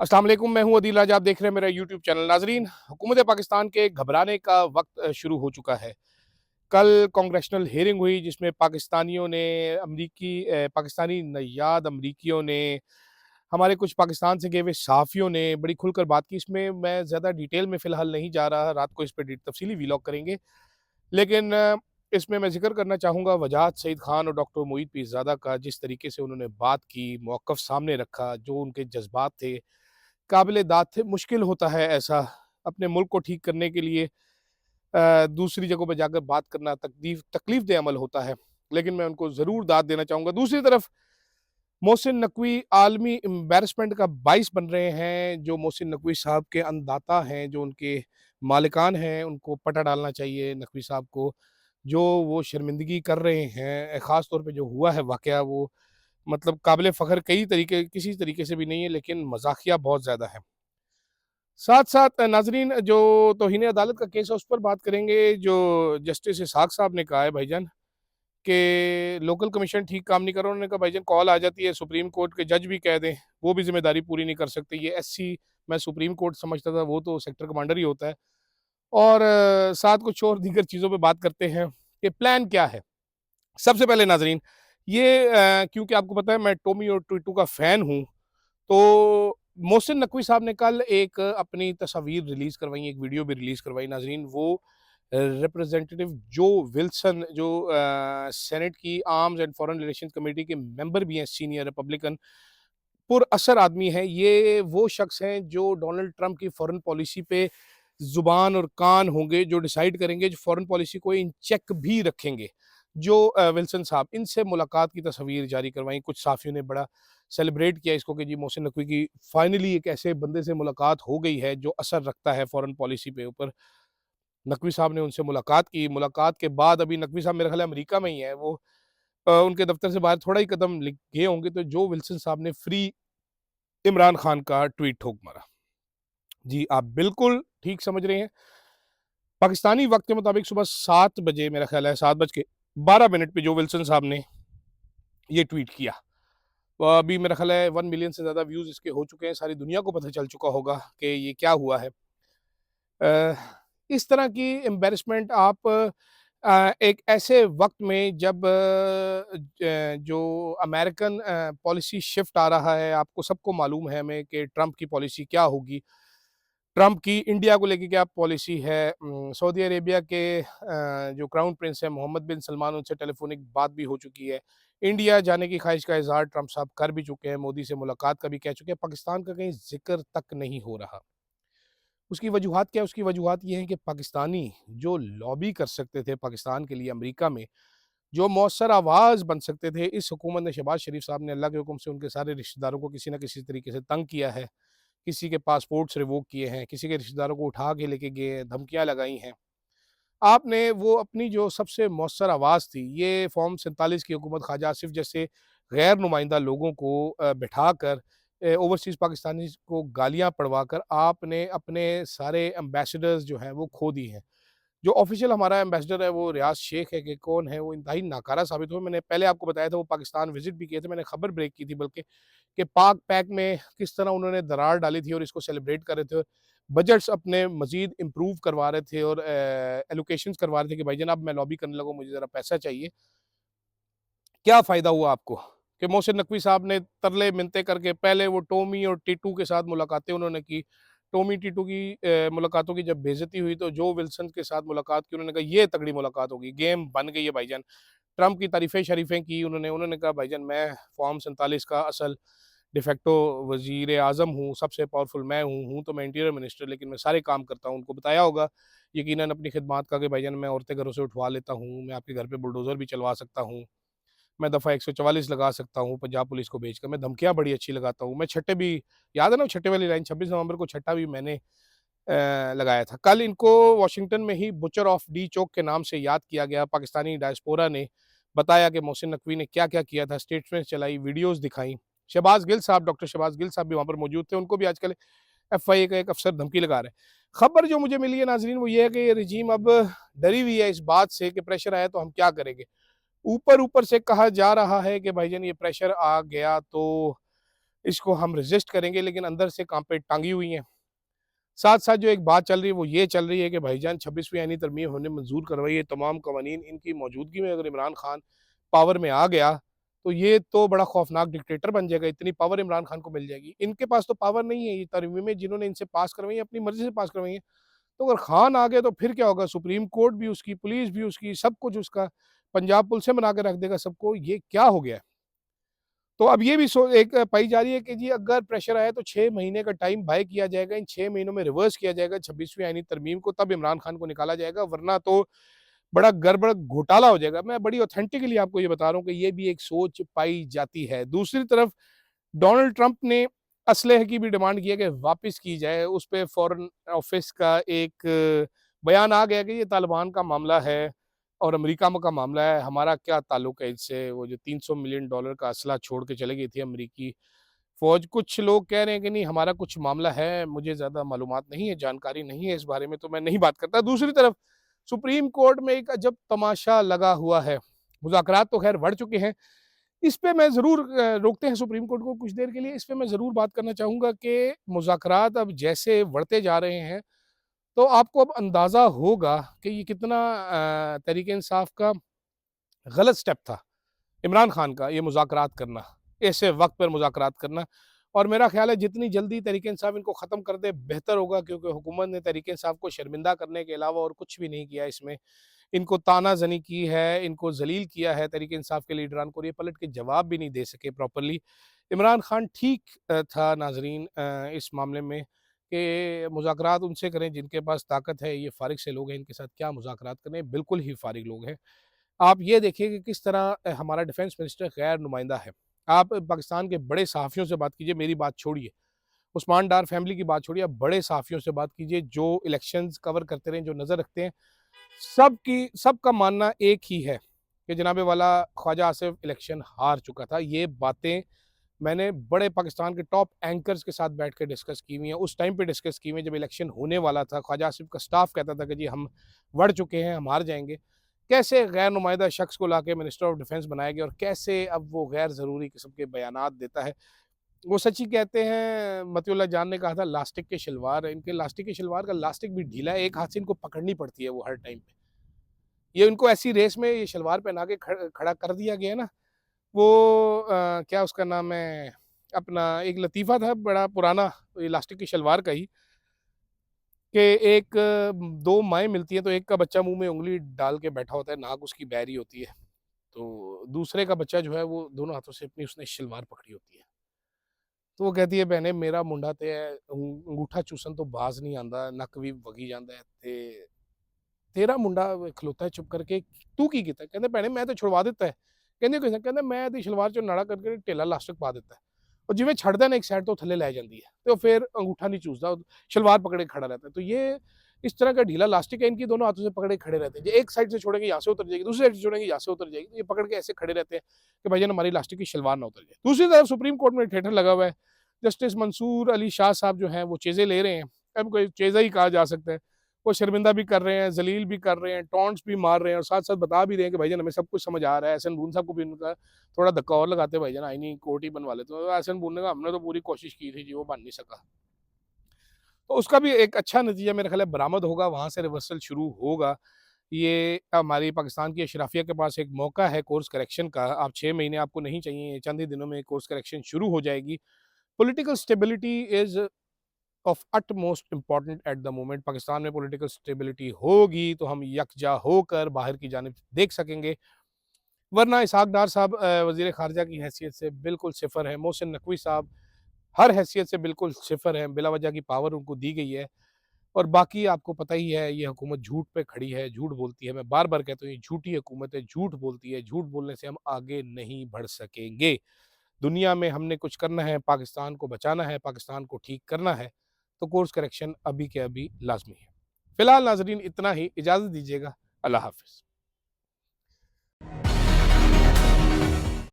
अस्सलाम वालेकुम, मैं हूं अदील। आज आप देख रहे हैं मेरा यूट्यूब चैनल। नाजरीन, हुकूमत पाकिस्तान के घबराने का वक्त शुरू हो चुका है। कल कांग्रेशनल हियरिंग हुई जिसमें पाकिस्तानियों ने पाकिस्तानी नैयाद अमरीकियों ने, हमारे कुछ पाकिस्तान से गए हुए सहाफ़ियों ने बड़ी खुलकर बात की। इसमें मैं ज़्यादा डिटेल में फ़िलहाल नहीं जा रहा, रात को इस पे तफसीली वीलॉग करेंगे। लेकिन इसमें मैं ज़िक्र करना चाहूँगा वजाहत सईद खान और डॉक्टर मोईद पीरज़ादा का, जिस तरीके से उन्होंने बात की, मौक़िफ़ सामने रखा, जो उनके जज़्बात थे, काबिल दाद थे। मुश्किल होता है ऐसा अपने मुल्क को ठीक करने के लिए दूसरी जगहों पे जाकर बात करना तकलीफ दे अमल होता है, लेकिन मैं उनको ज़रूर दाद देना चाहूँगा। दूसरी तरफ मोहसिन नकवी आलमी एम्बैरसमेंट का बाइस बन रहे हैं। जो मोहसिन नकवी साहब के अन्नदाता हैं, जो उनके मालिकान हैं, उनको पटा डालना चाहिए नकवी साहब को। जो वो शर्मिंदगी कर रहे हैं, ख़ास तौर पे जो हुआ है वाक़या, वो मतलब काबिल फ़ख्र किसी तरीके से भी नहीं है, लेकिन मज़ाक़िया बहुत ज़्यादा है। साथ-साथ नाज़रीन, जो तौहीन अदालत का केस है उस पर बात करेंगे। जो जस्टिस इसहाक़ साहब ने कहा है भाईजान कि लोकल कमीशन ठीक काम नहीं कर रहा। उन्होंने कहा भाईजान कॉल आ जाती है, सुप्रीम कोर्ट के जज भी कह दें, वो भी ज़िम्मेदारी पूरी नहीं कर सकते। ये एससी मैं सुप्रीम कोर्ट समझता था, वो तो सेक्टर कमांडर ही होता है। और साथ कुछ और दीगर चीज़ों पे बात करते हैं कि प्लान क्या है। सबसे पहले नाज़रीन, ये क्योंकि आपको पता है मैं टोमी और टीटू का फ़ैन हूँ, तो मोहसिन नकवी साहब ने कल एक अपनी तस्वीर रिलीज़ करवाई, एक वीडियो भी रिलीज़ करवाई नाज़रीन। वो रिप्रेजेंटेटिव जो विल्सन, जो सेनेट की arms and foreign relations committee के मेंबर भी हैं, सीनियर रिपब्लिकन पुरअसर आदमी हैं। ये वो शख्स हैं जो डोनाल्ड ट्रंप की फॉरेन पॉलिसी पे ज़ुबान और कान होंगे, जो डिसाइड करेंगे, जो फॉरेन पॉलिसी को इन चेक भी रखेंगे। जो विल्सन साहब, इनसे मुलाकात की तस्वीर जारी करवाई। कुछ साफ़ियों ने बड़ा सेलिब्रेट किया इसको कि जी मोहसिन नकवी की फाइनली एक ऐसे बंदे से मुलाकात हो गई है जो असर रखता है फॉरेन पॉलिसी पे ऊपर। नकवी साहब ने उनसे मुलाकात की। मुलाकात के बाद अभी नकवी साहब मेरे ख़्याल है अमेरिका में ही हैं। वो उनके दफ़्तर से बाहर थोड़ा ही कदम गए होंगे, तो जो विल्सन साहब ने फ्री इमरान खान का ट्वीट ठोक मारा। जी, आप बिल्कुल ठीक समझ रहे हैं। पाकिस्तानी वक़्त के मुताबिक सुबह 7 बजे, मेरा ख़्याल है 7 बज के 12 मिनट पे जो विल्सन साहब ने ये ट्वीट किया। अभी मेरा ख़्याल है 1 मिलियन से ज़्यादा व्यूज़ इसके हो चुके हैं। सारी दुनिया को पता चल चुका होगा कि ये क्या हुआ है। अ, इस तरह की एम्बैरेसमेंट आप एक ऐसे वक़्त में जब जो अमेरिकन पॉलिसी शिफ्ट आ रहा है, आपको सबको मालूम है हमें कि ट्रंप की पॉलिसी क्या होगी। ट्रंप की इंडिया को लेके क्या पॉलिसी है। सऊदी अरेबिया के जो क्राउन प्रिंस हैं मोहम्मद बिन सलमान, उनसे टेलीफ़ोनिक बात भी हो चुकी है। इंडिया जाने की ख़्वाहिश का इज़हार ट्रंप साहब कर भी चुके हैं, मोदी से मुलाकात का भी कह चुके हैं। पाकिस्तान का कहीं ज़िक्र तक नहीं हो रहा। उसकी वजूहात क्या है? उसकी वजूहात ये है कि पाकिस्तानी जो लॉबी कर सकते थे पाकिस्तान के लिए अमेरिका में, जो मौसर आवाज़ बन सकते थे, इस हुकूमत ने, शहबाज शरीफ साहब ने अल्लाह के हुक्म से उनके सारे रिश्तेदारों को किसी न किसी तरीके से तंग किया है। किसी के पासपोर्ट्स रिवोक किए हैं, किसी के रिश्तेदारों को उठा के लेके गए हैं, धमकियाँ लगाई हैं। आपने वो अपनी जो सबसे मौसर आवाज़ थी, ये फ़ॉर्म 47 की हुकूमत ख्वाजा आसिफ जैसे गैर नुमाइंदा लोगों को बिठाकर ओवरसीज़ पाकिस्तानीज़ को गालियाँ पड़वाकर आपने अपने सारे एम्बेसडर्स जो हैं वो खो दिए हैं। जो ऑफ़िशियल हमारा एम्बेसडर है वो रियाज़ शेख है, कि कौन है वो इंतहाई नाकारा साबित हुआ। मैंने पहले आपको बताया था वो पाकिस्तान विज़िट भी किए थे, मैंने खबर ब्रेक की थी बल्कि, कि पाक पैक में किस तरह उन्होंने दरार डाली थी और इसको सेलिब्रेट कर रहे थे। बजट्स अपने मज़ीद इम्प्रूव करवा रहे थे और एलोकेशंस करवा रहे थे कि भाईजान अब मैं लॉबी करने लगा हूँ, मुझे ज़रा पैसा चाहिए। क्या फ़ायदा हुआ आपको कि मोहसिन नकवी साहब ने तरले मिन्नतें करके पहले वो टोमी और टीटू के साथ मुलाकातें उन्होंने की। टोमी टीटू की मुलाकातों की जब बेइज़्ज़ती हुई तो जो विल्सन के साथ मुलाकात की, उन्होंने कहा ये तगड़ी मुलाकात होगी, गेम बन गई है भाईजान। ट्रंप की तारीफ़ें-शरीफ़ें की उन्होंने। उन्होंने कहा भाईजान मैं फ़ॉर्म 47 का असल डिफेक्टो वज़ीर-ए-आज़म हूँ, सबसे पावरफुल मैं हूँ तो मैं इंटीरियर मिनिस्टर, लेकिन मैं सारे काम करता हूँ। उनको बताया होगा यकीनन अपनी खिदमात का कि भाईजान मैं औरतें घरों से उठवा लेता हूँ, मैं आपके घर पे बुलडोज़र भी चलवा सकता हूँ, मैं दफ़ा 144 लगा सकता हूँ पंजाब पुलिस को भेजकर, मैं धमकियाँ बड़ी अच्छी लगाता हूँ। मैं छट्टे भी, याद है ना वो छट्टे वाली लाइन, 26 नवंबर को छट्टा भी मैंने लगाया था। कल इनको वाशिंगटन में ही बुचर ऑफ डी चौक के नाम से याद किया गया। पाकिस्तानी डायस्पोरा ने बताया कि मोहसिन नकवी ने क्या-क्या किया था, स्टेटमेंट्स चलाई, वीडियोज़ दिखाई। शहबाज़ गिल साहब, डॉक्टर शहबाज़ गिल साहब भी वहाँ पर मौजूद थे, उनको भी आजकल एफआईए का एक अफ़सर धमकी लगा रहा है। खबर जो मुझे मिली है नाज़रीन वो ये है कि ये रजीम अब डरी हुई है इस बात से कि प्रेशर आया तो हम क्या करेंगे। ऊपर-ऊपर से कहा जा रहा है कि भाईजान ये प्रेशर आ गया तो इसको हम रेज़िस्ट करेंगे, लेकिन अंदर से काँपे टाँगी हुई हैं। साथ-साथ जो एक बात चल रही है वो ये चल रही है कि भाईजान 26वीं आईनी तरमीम हमने मंज़ूर करवाई है, तमाम कवानीन इनकी मौजूदगी में अगर इमरान खान पावर में आ गया, तो ये तो बड़ा खौफ़नाक डिक्टेटर बन जाएगा, इतनी पावर इमरान खान को मिल जाएगी। इनके पास तो पावर नहीं है, ये तरमीमें जिन्होंने इनसे पास करवाई हैं, अपनी मर्ज़ी से पास करवाई हैं। तो अगर खान आ गए तो फिर क्या होगा? सुप्रीम कोर्ट भी उसकी, पुलिस भी उसकी, सब कुछ उसका, पंजाब पुलिस से बना के रख देगा सबको, ये क्या हो गया है? तो अब ये भी एक पाई जा रही है कि जी अगर प्रेशर आया तो 6 महीने का टाइम बाय किया जाएगा, इन 6 महीनों में रिवर्स किया जाएगा 26वीं आईनी तरमीम को, तब इमरान खान को निकाला जाएगा, वरना तो बड़ा गड़बड़ घोटाला हो जाएगा। मैं बड़ी ऑथेंटिकली आपको ये बता रहा हूँ कि ये भी एक सोच पाई जाती है। दूसरी तरफ डोनाल्ड ट्रंप ने असलहे की भी डिमांड की है कि वापस की जाए, उस पे फ़ॉरेन ऑफिस का एक बयान आ गया कि ये तालिबान का मामला है और अमेरिका का मामला है, हमारा क्या ताल्लुक है इससे? वो जो $300 मिलियन का असला छोड़ के चली गई थी अमेरिकी फ़ौज। कुछ लोग कह रहे हैं कि नहीं हमारा कुछ मामला है, मुझे ज़्यादा मालूमात नहीं है, जानकारी नहीं है इस बारे में, तो मैं नहीं बात करता। दूसरी तरफ सुप्रीम कोर्ट में एक अजब तमाशा लगा हुआ है। मुज़ाकरात तो ख़ैर बढ़ चुके हैं। इस पे मैं ज़रूर रोकते हैं सुप्रीम कोर्ट को कुछ देर के लिए, इस पे मैं ज़रूर बात करना चाहूँगा कि मुज़ाकरात अब जैसे बढ़ते जा रहे हैं, तो आपको अब अंदाज़ा होगा कि ये कितना तहरीक-ए-इंसाफ का गलत स्टेप था, इमरान खान का ये मुज़ाकरात करना, ऐसे वक़्त पर मुज़ाकरात करना। और मेरा ख़्याल है जितनी जल्दी तहरीक-ए-इंसाफ इनको ख़त्म कर दे बेहतर होगा, क्योंकि हुकूमत ने तहरीक-ए-इंसाफ को शर्मिंदा करने के अलावा और कुछ भी नहीं किया इसमें। इनको तानाज़नी की है, इनको ज़लील किया है तहरीक-ए-इंसाफ के लीडरान को, और ये पलट के जवाब भी नहीं दे सके प्रॉपर्ली। इमरान खान ठीक था नाज़रीन इस मामले में कि मुज़ाकरात उनसे करें जिनके पास ताकत है, ये फ़ारिग से लोग हैं, इनके साथ क्या मुज़ाकरात करें, बिल्कुल ही फ़ारिग लोग हैं। आप ये देखिए कि किस तरह हमारा डिफेंस मिनिस्टर गैर नुमाइंदा है। आप पाकिस्तान के बड़े सहाफ़ियों से बात कीजिए, मेरी बात छोड़िए, उस्मान डार फैमिली की बात छोड़िए, आप बड़े सहाफ़ियों से बात कीजिए जो इलेक्शंस कवर करते रहे, जो नज़र रखते हैं, सबका मानना एक ही है कि जनाब वाला ख्वाजा आसिफ इलेक्शन हार चुका था। ये बातें मैंने बड़े पाकिस्तान के टॉप एंकर्स के साथ बैठ के डिस्कस की हुई हैं, उस टाइम पे डिस्कस की हुई हैं जब इलेक्शन होने वाला था। ख्वाजा आसिफ का स्टाफ कहता था कि जी हम बढ़ चुके हैं, हम हार जाएँगे। कैसे गैर नुमाइंदा शख्स को लाके मिनिस्टर ऑफ डिफेंस बनाया गया और कैसे अब वो गैर ज़रूरी किस्म के बयानात देता है। वो सच ही कहते हैं, मतिउल्लाह जान ने कहा था लास्टिक के शलवार, इनके लास्टिक के शलवार का लास्टिक भी ढीला है, एक हाथ से इनको पकड़नी पड़ती है वो हर टाइम पे। ये इनको ऐसी रेस में ये शलवार पहना के खड़ा कर दिया गया है ना, वो क्या उसका नाम है, अपना एक लतीफ़ा था बड़ा पुराना इलास्टिक की शलवार का ही, कि एक 2 माएँ मिलती हैं तो एक का बच्चा मुँह में उँगली डाल के बैठा होता है, नाक उसकी बहरी होती है। तो दूसरे का बच्चा जो है वो दोनों हाथों से अपनी उसने शलवार पकड़ी होती है। तो वो कहती है भैने मेरा मुंडा ते अंगूठा चूसन तो बाज़ नहीं आंदा, नक भी वगी जांदा है ते तेरा मुंडा खलोता है चुप करके, तू की कीता? कहंदे भैणे मैं तो छुड़वा दित्ता है। ਕਹਿੰਦੀ ਕਿਸ ਨੇ? ਕਹਿੰਦਾ ਮੈਂ ਇਹਦੀ ਸ਼ਲਵਾਰ ਚੋਂ ਨਾੜਾ ਕਰਕੇ ਢਿੱਲਾ ਲਾਸਟਿਕ ਪਾ ਦਿੱਤਾ ਹੈ। और जिवें छड़दा ना एक साइड तो थल्ले लै जाती है, तो फिर अंगूठा नहीं चूसता, शलवार पकड़े खड़ा रहता है। तो ये इस तरह का ढीला लास्टिक है, इनकी दोनों हाथों से पकड़े खड़े रहते हैं। जो एक साइड से छोड़ेंगे यहाँ से उतर जाएगी, दूसरी साइड से छोड़ेंगे यहाँ से उतर जाएगी, तो ये पकड़ के ऐसे खड़े रहते हैं कि भाईजान हमारी लास्टिक की शलवार ना उतर जाए। दूसरी तरफ सुप्रीम कोर्ट में थिएटर लगा हुआ है, जस्टिस मंसूर अली शाह साहब जो हैं वो चीज़ें ले रहे हैं, अब कोई चीज़ा ही कहा जा सकता है। वो शर्मिंदा भी कर रहे हैं, ज़लील भी कर रहे हैं, टॉन्ट्स भी मार रहे हैं और साथ-साथ बता भी रहे हैं कि भाईजान हमें सब कुछ समझ आ रहा है। एहसन बून साहब को भी उनका थोड़ा धक्का और लगाते, भाईजान आईनी कोर्ट ही बनवा लेते। तो एहसन बून ने कहा हमने तो पूरी कोशिश की थी जी, वो बन नहीं सका। तो उसका भी एक अच्छा नतीजा मेरा ख़्याल है बरामद होगा, वहाँ से रिवर्सल शुरू होगा। ये हमारी पाकिस्तान की अशराफिया के पास एक मौका है कोर्स करेक्शन का। आप 6 महीने आपको नहीं चाहिए, चंद ही दिनों में कोर्स करेक्शन शुरू हो जाएगी। Political stability is of utmost important at the moment. Pakistan में पॉलिटिकल स्टेबिलिटी होगी तो हम यकजा होकर बाहर की जानिब देख सकेंगे, वरना इसहाक डार साहब वज़ीर ख़ारिजा की हैसियत से बिल्कुल सिफ़र है, मोहसिन नकवी साहब हर हैसियत से बिल्कुल सिफ़र हैं, बिला वजह की पावर उनको दी गई है। और बाकी आपको पता ही है ये हुकूमत झूठ पे खड़ी है, झूठ बोलती है। मैं बार-बार कहता हूँ ये झूठी हुकूमत है, झूठ बोलती है, झूठ बोलने से हम आगे नहीं बढ़ सकेंगे। दुनिया में हमने कुछ करना है, पाकिस्तान को बचाना है, पाकिस्तान को ठीक करना है, तो कोर्स करेक्शन अभी के अभी लाज़मी है। फ़िलहाल नाज़रीन इतना ही, इजाज़त दीजिएगा। अल्लाह हाफ़िज़।